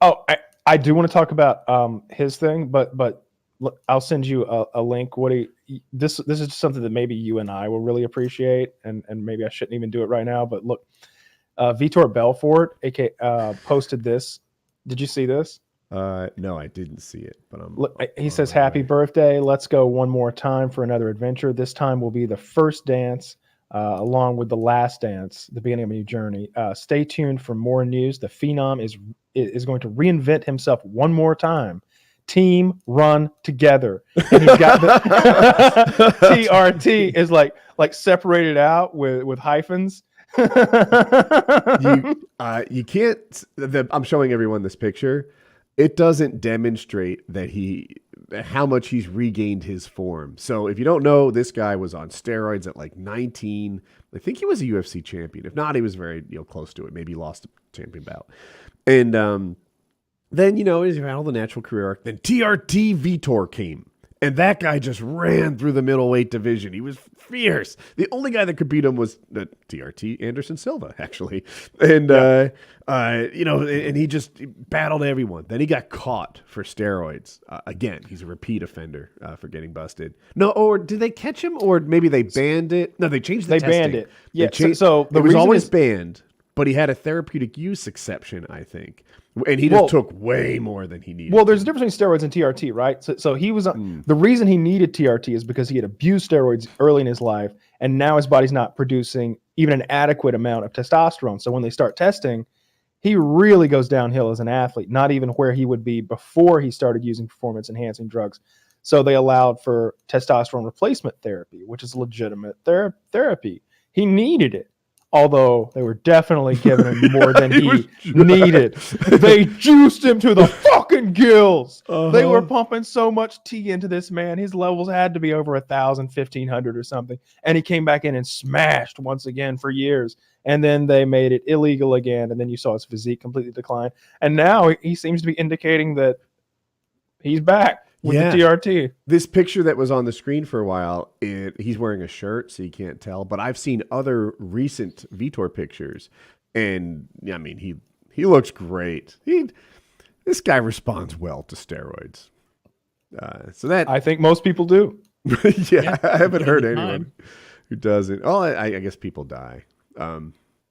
Oh, I do want to talk about his thing, but look, I'll send you a link. This is something that maybe you and I will really appreciate, and maybe I shouldn't even do it right now. But look, Vitor Belfort, aka posted this. Did you see this? No, I didn't see it, but Look, he says, "Happy birthday! Let's go one more time for another adventure. This time will be the first dance, along with the last dance, the beginning of a new journey. Stay tuned for more news. The Phenom is going to reinvent himself one more time. Team run together." And he's got the TRT is like separated out with hyphens. You can't. I'm showing everyone this picture. It doesn't demonstrate that how much he's regained his form. So if you don't know, this guy was on steroids at like 19. I think he was a UFC champion. If not, he was very close to it. Maybe he lost a champion bout. And then he's had all the natural career arc. Then TRT Vitor came. And that guy just ran through the middleweight division. He was fierce. The only guy that could beat him was TRT Anderson Silva, actually. And, and he just battled everyone. Then he got caught for steroids. Again, he's a repeat offender for getting busted. No, or did they catch him? Or maybe they banned it? No, they changed the testing. They banned it. Yeah, so it was always banned, but he had a therapeutic use exception, I think. And he just took way more than he needed. Well, there's a difference between steroids and TRT, right? So he was the reason he needed TRT is because he had abused steroids early in his life, and now his body's not producing even an adequate amount of testosterone. So when they start testing, he really goes downhill as an athlete, not even where he would be before he started using performance-enhancing drugs. So they allowed for testosterone replacement therapy, which is legitimate therapy. He needed it. Although they were definitely giving him more than he needed. They juiced him to the fucking gills. They were pumping so much tea into this man. His levels had to be over 1,000, 1,500 or something. And he came back in and smashed once again for years. And then they made it illegal again. And then you saw his physique completely decline. And now he seems to be indicating that he's back with the TRT. This picture that was on the screen for a while, he's wearing a shirt, so you can't tell. But I've seen other recent Vitor pictures, and I mean, he looks great. This guy responds well to steroids. So that I think most people do. I haven't heard anyone who doesn't. Oh, I guess people die.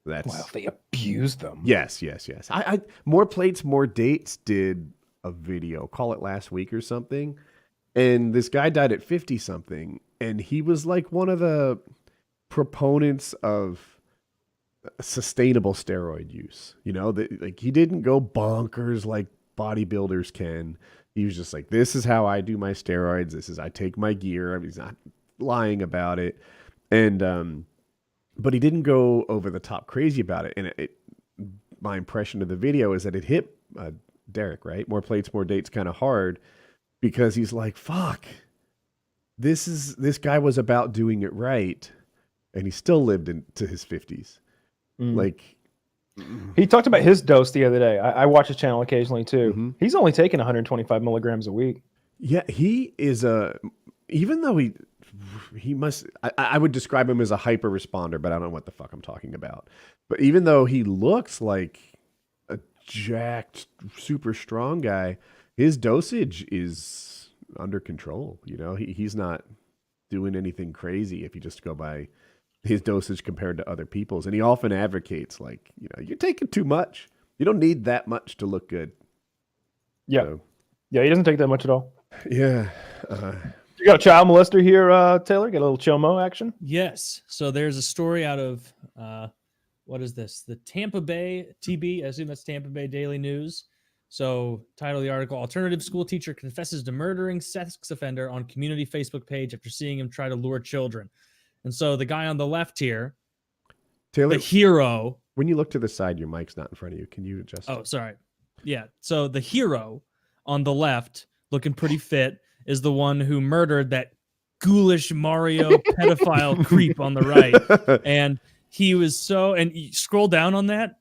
They abuse them. Yes. I More Plates, More Dates did a video, call it last week or something, and this guy died at 50 something, and he was like one of the proponents of sustainable steroid use. Like he didn't go bonkers like bodybuilders can. He was just like, this is how I do my steroids. I take my gear. I mean, he's not lying about it, and but he didn't go over the top crazy about it. And my impression of the video is that it hit Derek, right? More Plates, More Dates kind of hard, because he's like, fuck, this guy was about doing it right, and he still lived into his 50s. Like, he talked about his dose the other day. I watch his channel occasionally too. He's only taking 125 milligrams a week. Yeah, he is even though he must, I would describe him as a hyper responder, but I don't know what the fuck I'm talking about. But even though he looks like jacked, super strong guy, his dosage is under control. He's not doing anything crazy if you just go by his dosage compared to other people's. And he often advocates like, you're taking too much. You don't need that much to look good. Yeah. So, he doesn't take that much at all. Yeah. You got a child molester here, Taylor? Get a little Chomo action? Yes. So there's a story out of what is this? The Tampa Bay TB. I assume that's Tampa Bay Daily News. So, title of the article: Alternative school teacher confesses to murdering sex offender on community Facebook page after seeing him try to lure children. And so the guy on the left here, Taylor, the hero. When you look to the side, your mic's not in front of you. Can you adjust? Oh, sorry. Yeah. So the hero on the left, looking pretty fit, is the one who murdered that ghoulish Mario pedophile creep on the right. And he was and you scroll down on that,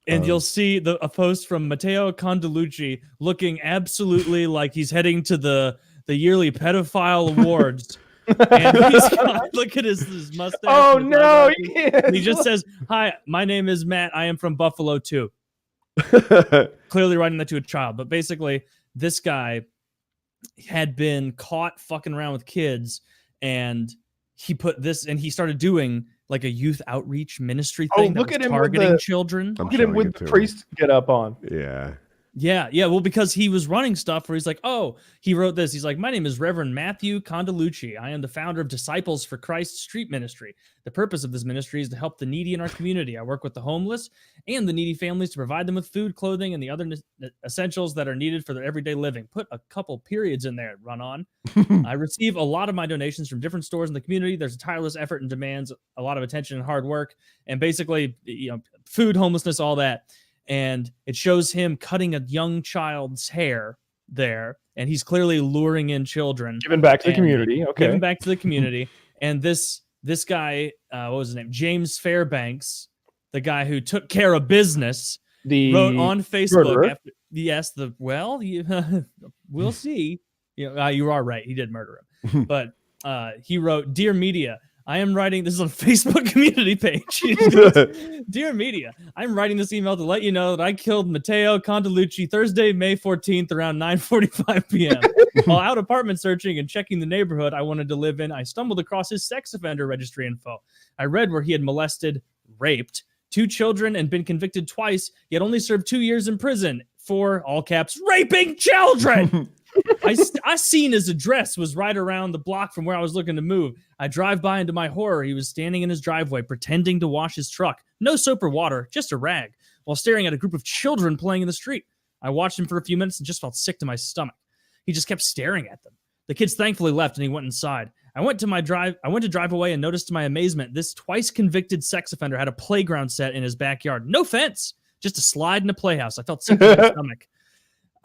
and you'll see a post from Matteo Condalucci looking absolutely like he's heading to the yearly pedophile awards. And he's got, look at his mustache. Oh no! He just says, "Hi, my name is Matt. I am from Buffalo too." Clearly writing that to a child. But basically, this guy had been caught fucking around with kids, and he put this, and he started doing like a youth outreach ministry thing look that at was him with targeting the- children. I'm Look at him showing with it the to him. priest get up on. Yeah. Yeah. Well, because he was running stuff where he's like, oh, he wrote this. He's like, my name is Reverend Matthew Condalucci. I am the founder of Disciples for Christ Street Ministry. The purpose of this ministry is to help the needy in our community. I work with the homeless and the needy families to provide them with food, clothing, and the other essentials that are needed for their everyday living. Put a couple periods in there, run on. I receive a lot of my donations from different stores in the community. There's a tireless effort and demands a lot of attention and hard work, and basically, food, homelessness, all that. And it shows him cutting a young child's hair there, and he's clearly luring in children. Giving back to the community. Okay. Giving back to the community. And this guy, what was his name? James Fairbanks, the guy who took care of business, wrote on Facebook. We'll see. You are right. He did murder him. But he wrote, Dear Media, I am writing, this is on a Facebook community page. He goes, Dear Media, I'm writing this email to let you know that I killed Matteo Condalucci Thursday, May 14th around 9:45 p.m. While out apartment searching and checking the neighborhood I wanted to live in, I stumbled across his sex offender registry info. I read where he had molested, raped 2 children and been convicted twice, yet only served 2 years in prison for, all caps, raping children. I seen his address was right around the block from where I was looking to move. I drive by, and to my horror, he was standing in his driveway pretending to wash his truck. No soap or water, just a rag, while staring at a group of children playing in the street. I watched him for a few minutes and just felt sick to my stomach. He just kept staring at them. The kids thankfully left, and he went inside. I went to drive away and noticed to my amazement, this twice convicted sex offender had a playground set in his backyard. No fence, just a slide and a playhouse. I felt sick to my stomach.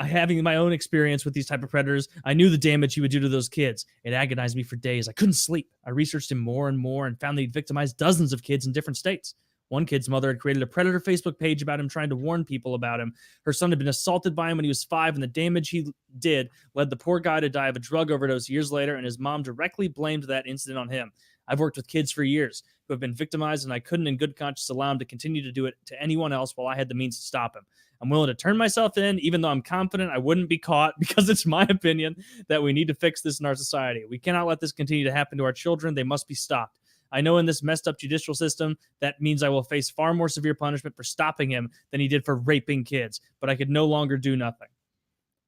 Having my own experience with these type of predators, I knew the damage he would do to those kids. It agonized me for days. I couldn't sleep. I researched him more and more and found that he'd victimized dozens of kids in different states. One kid's mother had created a predator Facebook page about him, trying to warn people about him. Her son had been assaulted by him when he was 5, and the damage he did led the poor guy to die of a drug overdose years later, and his mom directly blamed that incident on him. I've worked with kids for years who have been victimized, and I couldn't in good conscience allow him to continue to do it to anyone else while I had the means to stop him. I'm willing to turn myself in, even though I'm confident I wouldn't be caught, because it's my opinion that we need to fix this in our society. We cannot let this continue to happen to our children. They must be stopped. I know in this messed up judicial system, that means I will face far more severe punishment for stopping him than he did for raping kids, but I could no longer do nothing.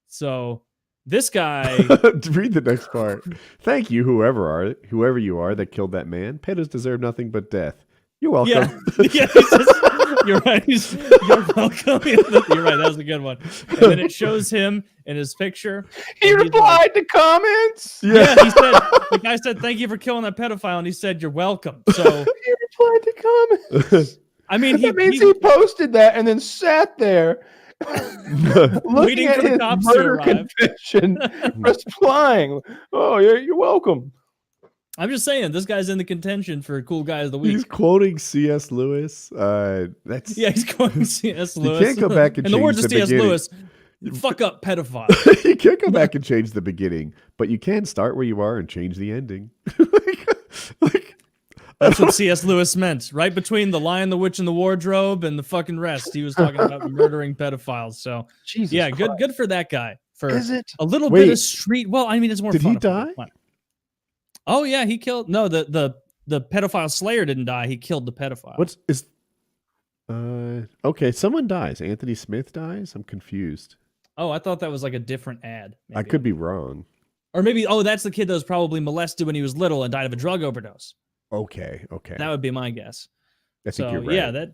So this guy... Read the next part. Thank you, whoever you are that killed that man. Pedos deserve nothing but death. You're welcome. Yeah, he says, you're right. You're welcome. You're right. That was a good one. And then it shows him in his picture. He replied to comments. Yeah, he said, the guy said, thank you for killing that pedophile. And he said, you're welcome. So he replied to comments. I mean, that means he posted that and then sat there waiting at for the his cops to murder arrive. confession, replying, "Oh, you're welcome." I'm just saying, this guy's in the contention for cool guy of the week. He's quoting C.S. Lewis. He's quoting C.S. Lewis. You can't go back and in the change words of the C.S. beginning. Lewis, fuck up pedophile. You can't go back and change the beginning, but you can start where you are and change the ending. That's what C.S. Lewis meant. Right between The Lion, the Witch, and the Wardrobe and the fucking rest, he was talking about murdering pedophiles. So, Jesus yeah, Christ. good for that guy. For Is it? a little bit of street. Well, I mean, it's more. Did fun he if we die? make fun. Oh yeah, he killed. No, the pedophile slayer didn't die. He killed the pedophile. Okay, someone dies. Anthony Smith dies? I'm confused. Oh, I thought that was like a different ad. Maybe. I could be wrong. Or maybe, that's the kid that was probably molested when he was little and died of a drug overdose. Okay. That would be my guess. I think you're right. Yeah, that,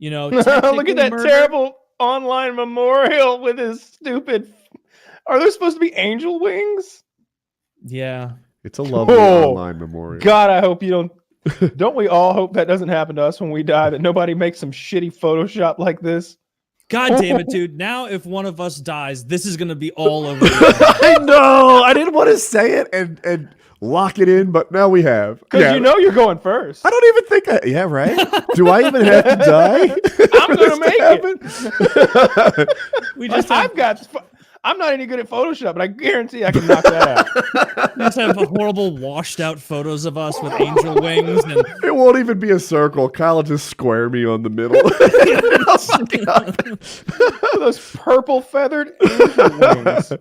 look at that terrible online memorial with his stupid. Are there supposed to be angel wings? Yeah. It's a lovely online memorial. God, I hope you don't. Don't we all hope that doesn't happen to us when we die? That nobody makes some shitty Photoshop like this. God damn it, dude. Now, if one of us dies, this is going to be all over. I know. I didn't want to say it and lock it in, but now we have. Because you're going first. I don't even think yeah, right? Do I even have to die? I'm going to make it. We just I'm not any good at Photoshop, but I guarantee I can knock that out. We just have horrible washed out photos of us with angel wings and It won't even be a circle. Kyle will just square me on the middle. I'll stick up. Those purple feathered angel wings.